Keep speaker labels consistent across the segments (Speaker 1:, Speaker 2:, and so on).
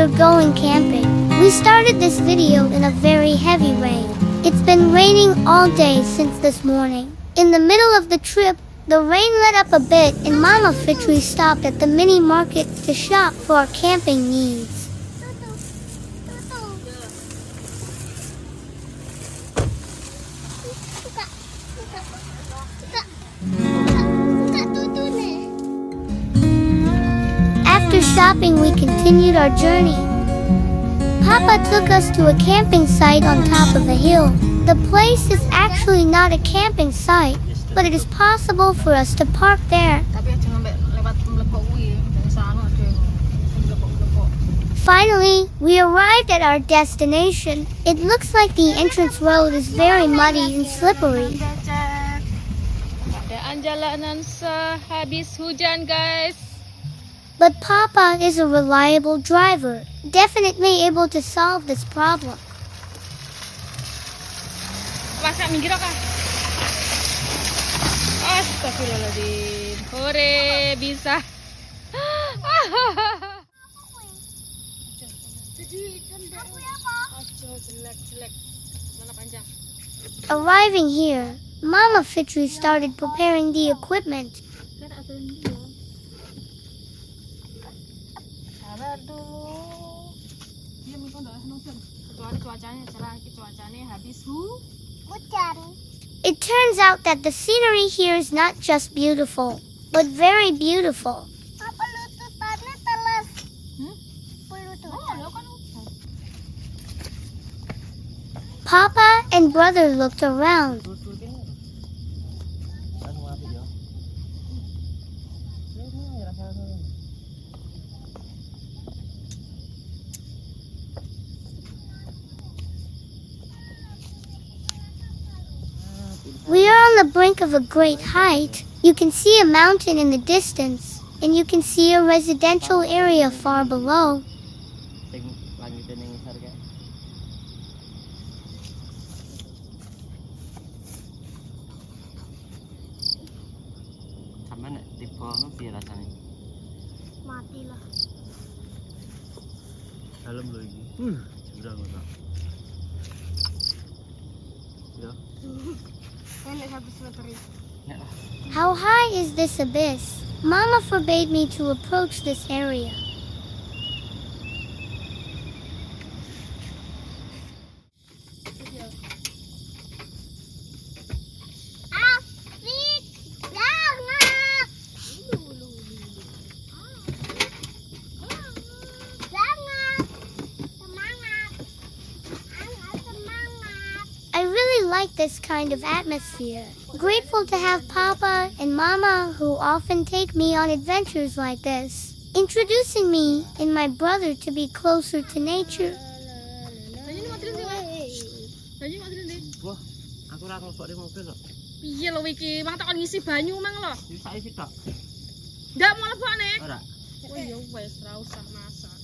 Speaker 1: we're going camping. We started this video in a very heavy rain. It's been raining all day since this morning. In the middle of the trip, the rain let up a bit and Mama Fitri stopped at the mini market to shop for our camping needs. After shopping, we continued our journey. Papa took us to a camping site on top of a hill. The place is actually not a camping site, but it is possible for us to park there. Finally, we arrived at our destination. It looks like the entrance road is very muddy and slippery.
Speaker 2: Jalanan sehabis hujan, guys.
Speaker 1: But Papa is a reliable driver, definitely able to solve this problem.
Speaker 2: Masa minggir kah? Astagfirullahaladzim. Hore, bisa.
Speaker 1: Arriving here, Mama Fitri started preparing the equipment.
Speaker 2: Sabar dulu. Dia mungkin udah nonton. Kecuali cuacanya cerah, cuacanya habis hujan.
Speaker 1: It turns out that the scenery here is not just beautiful, but very beautiful. Papa and brother looked around. We are on the brink of a great height. You can see a mountain in the distance, and you can see a residential area far below. Matilah.
Speaker 3: Dalam loh ini. Sudah enggak. Ya.
Speaker 1: How high is this abyss? Mama forbade me to approach this area. I really like this kind of atmosphere. Grateful to have Papa and Mama who often take me on adventures like this, introducing me and my brother to be closer to nature.
Speaker 3: Wah, aku ora ngelebok di mobil kok.
Speaker 2: Piye lho iki? Mang tak ngisi banyu mang lho.
Speaker 3: Bisa isi tok.
Speaker 2: Ndak mau lebokne.
Speaker 3: Ora.
Speaker 2: Oh ya wis, ora usah masak.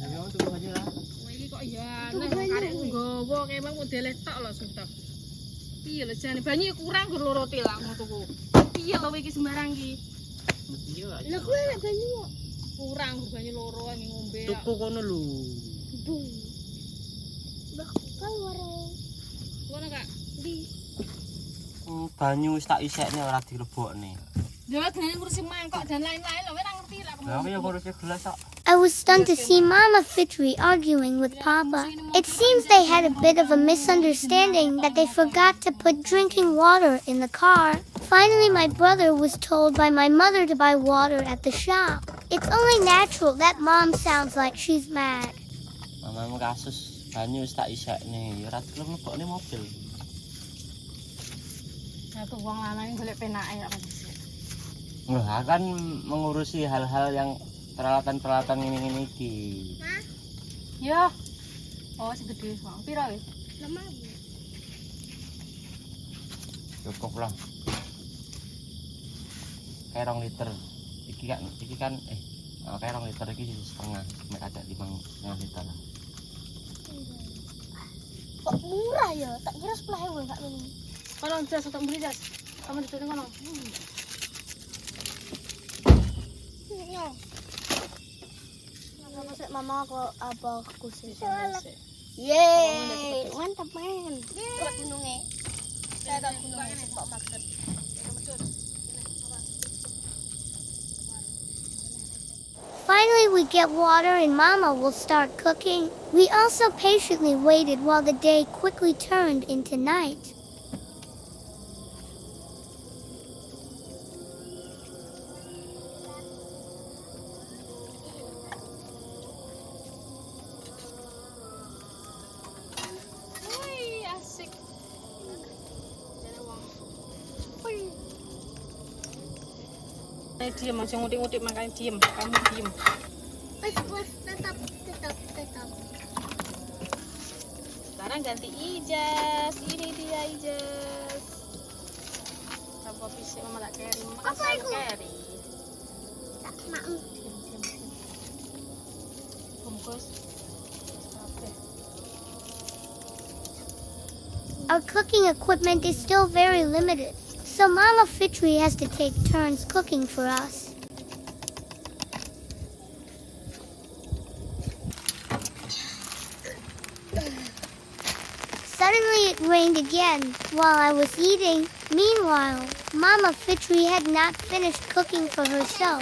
Speaker 3: Ya tunggu aja lah.
Speaker 2: Iki kok ya aneh karek nggowo kemang modele tok lho sudah. Piye lho jane banyu kurang gur loro tilakmu tuku. Piye lho iki sembarang iki?
Speaker 3: Iya.
Speaker 1: Lah kuwi nek banyu
Speaker 2: Kurang gur banyu loro ngi ngombe.
Speaker 3: Tuku kono lho.
Speaker 1: Bu. Bah keluar.
Speaker 2: Ngono Kak.
Speaker 1: Di
Speaker 3: Banyu wis tak isekne ora dilebokne.
Speaker 2: Ya dene ngurusi mangkok dan lain-lain lho, ora ngerti lah.
Speaker 3: Lah ya ngurusi gelas kok.
Speaker 1: I was stunned to see Mama Fitri arguing with Papa. It seems they had a bit of a misunderstanding that they forgot to put drinking water in the car. Finally, my brother was told by my mother to buy water at the shop. It's only natural that Mom sounds like she's mad.
Speaker 3: Mamamu kasus banyu wis tak isekne, ya ora gelem lebokne mobil.
Speaker 2: Ya tuh wong lanang golek penake kok.
Speaker 3: Enggak akan mengurusi hal-hal yang peralatan-peralatan ini iki.
Speaker 2: Hah? Ya. Oh, segede wong. Pira wis?
Speaker 1: 5.000.
Speaker 3: Cukup lah. Kayak 2 liter. Iki kan kayak 2 liter iki setengah. Mek ada 5 liter lah.
Speaker 1: Kok murah ya? Tak kira 10.000 Kak ini.
Speaker 2: Kono jas tak beli jas. Kamu ditutup kono.
Speaker 1: mama aku sih.
Speaker 2: Yeay,
Speaker 1: Yeay, mantap men.
Speaker 2: Buat gunungnya. Saya tak gunungnya, kok maksud.
Speaker 1: Finally, we get water and Mama will start cooking. We also patiently waited while the day quickly turned into night.
Speaker 2: Wih, asik. Diem, masih ngutik-ngutik makanya diem. Kamu diem.
Speaker 1: Tetap.
Speaker 2: Sekarang ganti Eijaz. Ini dia Eijaz. Coba bisa mama tak carry. Mama kan selalu carry. Diam. Bungkus. Oke.
Speaker 1: Our cooking equipment is still very limited, so Mama Fitri has to take turns cooking for us. Suddenly it rained again while I was eating. Meanwhile, Mama Fitri had not finished cooking for herself.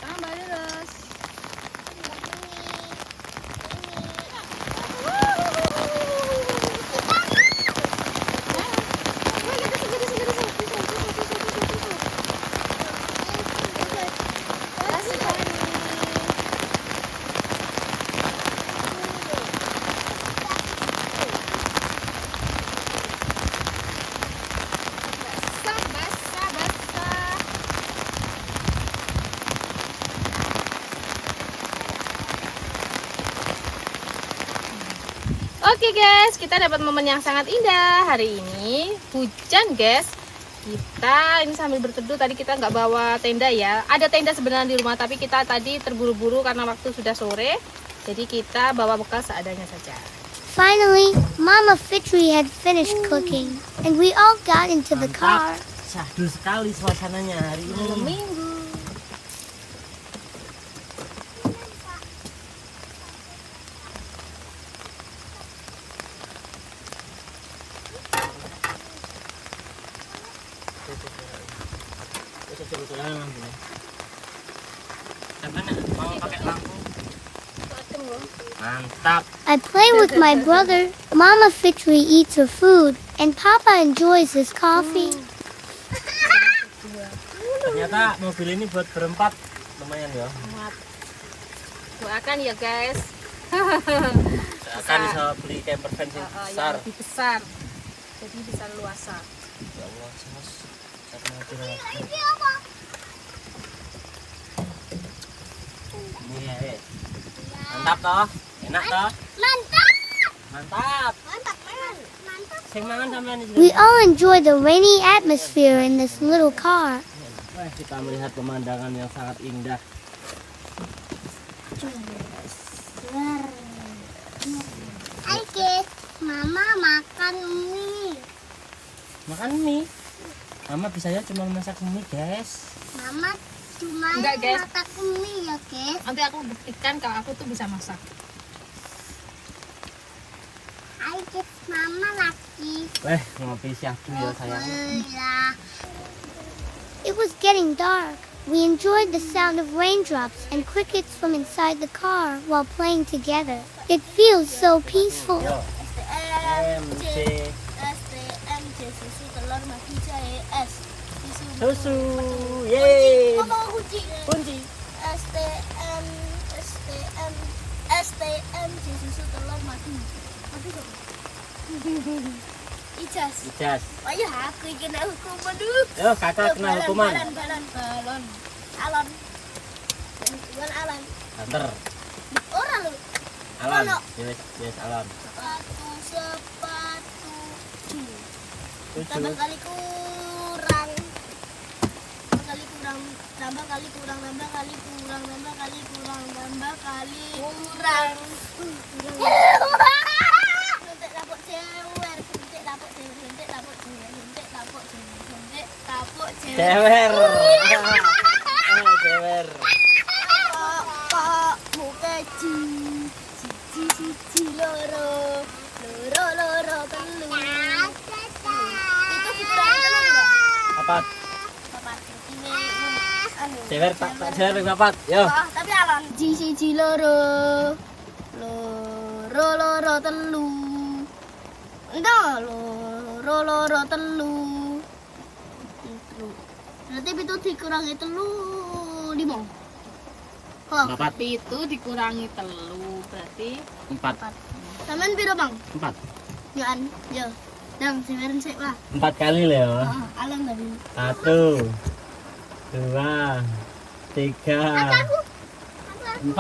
Speaker 2: Tambah terus. Oke guys, kita dapat momen yang sangat indah hari ini. Hujan guys. Kita ini sambil berteduh, tadi kita nggak bawa tenda ya. Ada tenda sebenarnya di rumah, tapi kita tadi terburu-buru karena waktu sudah sore. Jadi kita bawa bekal seadanya saja.
Speaker 1: Finally, Mama Fitri had finished cooking, and we all got into the car.
Speaker 3: Syahdu sekali suasananya hari ini.
Speaker 2: Minggu.
Speaker 3: Mau pakai lampu? Mantap.
Speaker 1: I play with my brother. Mama Fitri eats her food, and Papa enjoys his coffee.
Speaker 3: Ternyata mobil ini buat berempat lumayan ya.
Speaker 2: Doakan ya guys.
Speaker 3: Akan bisa beli campervan yang besar.
Speaker 2: Yang lebih besar. Jadi bisa luasa.
Speaker 3: Ya Allah, Ini mantap toh, enak toh. Mantap. Sing mangan sampean iki.
Speaker 1: We all enjoy the rainy atmosphere in this little car.
Speaker 3: Wah, kita melihat pemandangan yang sangat indah.
Speaker 1: Hai guys, Mama makan mie.
Speaker 3: Makan mie. Mama bisanya cuma masak mie, guys.
Speaker 1: Mama cuma
Speaker 2: Enggak, guys.
Speaker 1: masak mie ya guys.
Speaker 2: Nanti aku buktikan kalau aku tuh bisa masak.
Speaker 1: Hai guys, Mama lagi.
Speaker 3: Ngopi syahdu ya sayang.
Speaker 1: It was getting dark. We enjoyed the sound of raindrops and crickets from inside the car while playing together. It feels so peaceful.
Speaker 3: MC.
Speaker 4: S.
Speaker 3: Susu. Yeay.
Speaker 4: Apa kunci?
Speaker 3: Kunci.
Speaker 4: STM susu telur madu. Madu kok. Eijaz. Ayo aku kena hukuman dulu.
Speaker 3: Yo, kakak kena hukuman.
Speaker 4: Balon. Alon.
Speaker 3: Banter.
Speaker 4: Ora lu.
Speaker 3: Alon.
Speaker 4: Ono.
Speaker 3: Yes, alon.
Speaker 4: Sepatu.
Speaker 3: Tujuh.
Speaker 4: Tambah kali kurang. Tambah kali kurang. Lentik tapuk cewer.
Speaker 3: Cewer. Cewer.
Speaker 4: Pak muka siji loro telu. Itu dikurangi telu enggak?
Speaker 3: Apa?
Speaker 4: Papat. Ini
Speaker 3: Cewer tak cewer ping papat. Yo.
Speaker 4: tapi alon siji loro telu. Enggak, loro telu. Itu. Berarti itu dikurangi telu 5. Oh,
Speaker 3: Papat.
Speaker 2: Itu dikurangi telu berarti
Speaker 3: 4.
Speaker 4: sampean piro, Bang?
Speaker 3: 4.
Speaker 4: Yoan, yo. Dang, simeren sik lah.
Speaker 3: 4 kali loh.
Speaker 4: Oh, alon tadi.
Speaker 3: 1 2 3 4.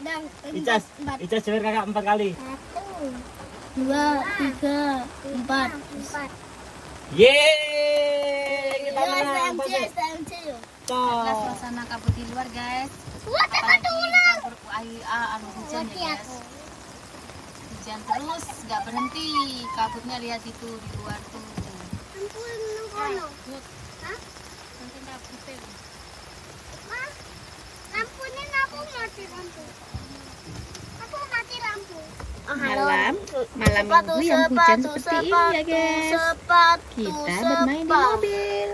Speaker 4: Dang.
Speaker 3: Eijaz cewer kakak 4 kali.
Speaker 4: 1 2 3 4.
Speaker 3: Yeay, kita menang.
Speaker 4: STMC yo.
Speaker 2: adalah suasana kabut di luar, guys. Apalagi dicampur hujan ya, guys. Hujan terus nggak berhenti, kabutnya lihat itu di luar tuh. Nanti kabutnya.
Speaker 4: Lampunya aku mati lampu. Aku mati lampu.
Speaker 2: Malam minggu yang hujan seperti ini ya, guys. Kita bermain di mobil.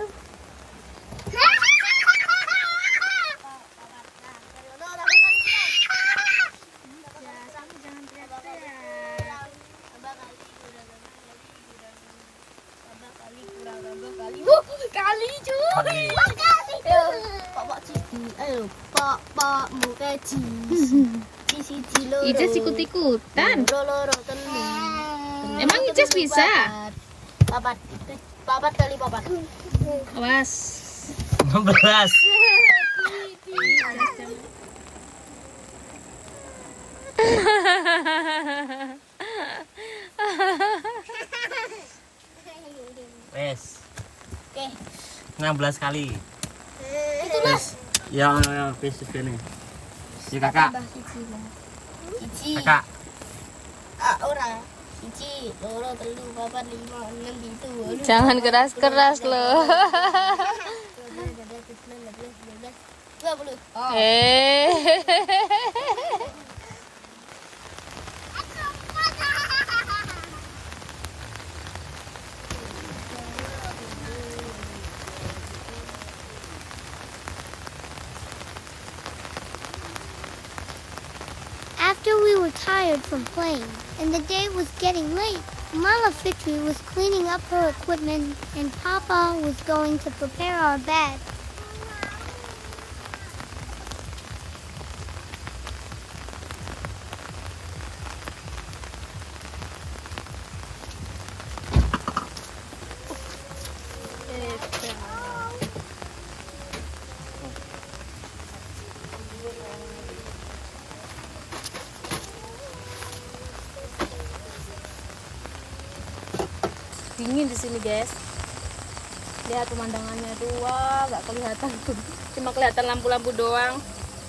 Speaker 4: Pak muka
Speaker 2: Eijaz ikut-ikutan.
Speaker 4: loro telu.
Speaker 2: Emang Eijaz bisa?
Speaker 4: Papat kali papat.
Speaker 2: Awas.
Speaker 3: 16. Wes.
Speaker 4: Oke.
Speaker 3: 16 kali.
Speaker 4: Itu lah.
Speaker 3: Ya, wes ini. Si kakak.
Speaker 4: Siji.
Speaker 3: Kakak.
Speaker 4: Ora. Siji, loro, telu, papat, 5, 6, 7.
Speaker 2: Jangan keras-keras loh.
Speaker 4: 20.
Speaker 1: After we were tired from playing and the day was getting late, Mama Fitri was cleaning up her equipment and Papa was going to prepare our bed.
Speaker 2: Dingin di sini, guys. Lihat pemandangannya tuh, wah, nggak kelihatan tuh, cuma kelihatan lampu-lampu doang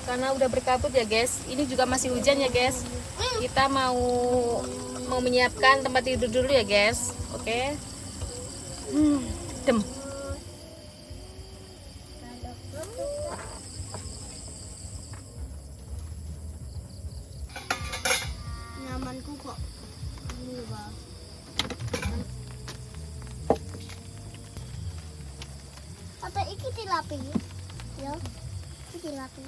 Speaker 2: karena udah berkabut ya, guys. Ini juga masih hujan ya, guys. Kita mau menyiapkan tempat tidur dulu ya, guys. Oke. Dem.
Speaker 4: Nyamanku kok. Ini, Bang. Apa iki dilapi? Ya. Iki dilapi.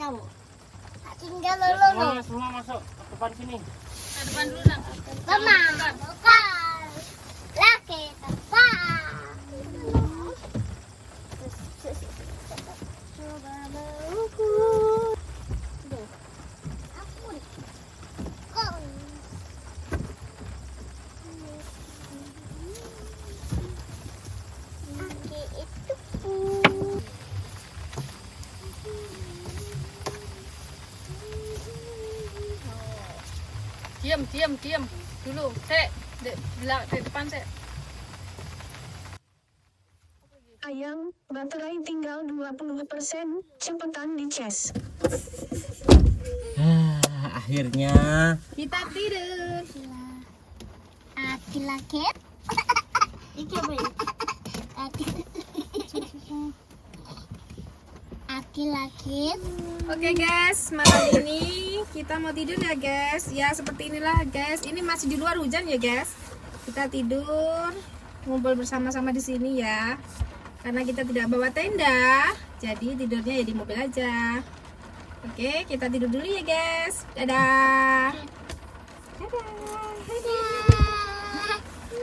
Speaker 4: kamu. Tinggal lolo.
Speaker 3: Semua masuk ke depan sini.
Speaker 2: Ke depan dulu Nang.
Speaker 4: Mama, bukan. Laki tepat. Coba mengukur. Aku kau. Oke, itu pun.
Speaker 2: Diam dulu. Di depan, Sek.
Speaker 5: Ayang, baterai tinggal 20%, cepetan dicas.
Speaker 3: Akhirnya
Speaker 2: Kita tidur.
Speaker 4: Laki-laki. Iki apa ya? Laki-laki.
Speaker 2: Oke guys, malam ini kita mau tidur ya guys. Ya seperti inilah guys. Ini masih di luar hujan ya guys. Kita tidur, ngumpul bersama-sama di sini ya. Karena kita tidak bawa tenda, jadi tidurnya ya di mobil aja. Oke, kita tidur dulu ya guys. Dadah.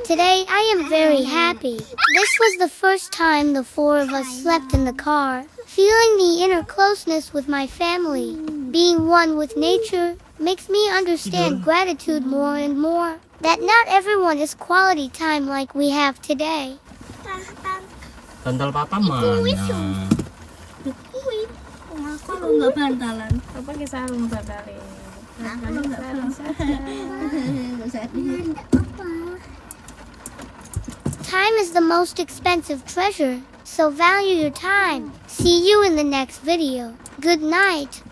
Speaker 1: Today I am very happy. This was the first time the four of us slept in the car. Feeling the inner closeness with my family, being one with nature, makes me understand gratitude more and more. That not everyone is quality time like we have today.
Speaker 3: bantal papa mana?
Speaker 4: Aku nggak bantalan.
Speaker 2: Apa pakai sarung badalin?
Speaker 1: Time is the most expensive treasure, so value your time. See you in the next video. Good night.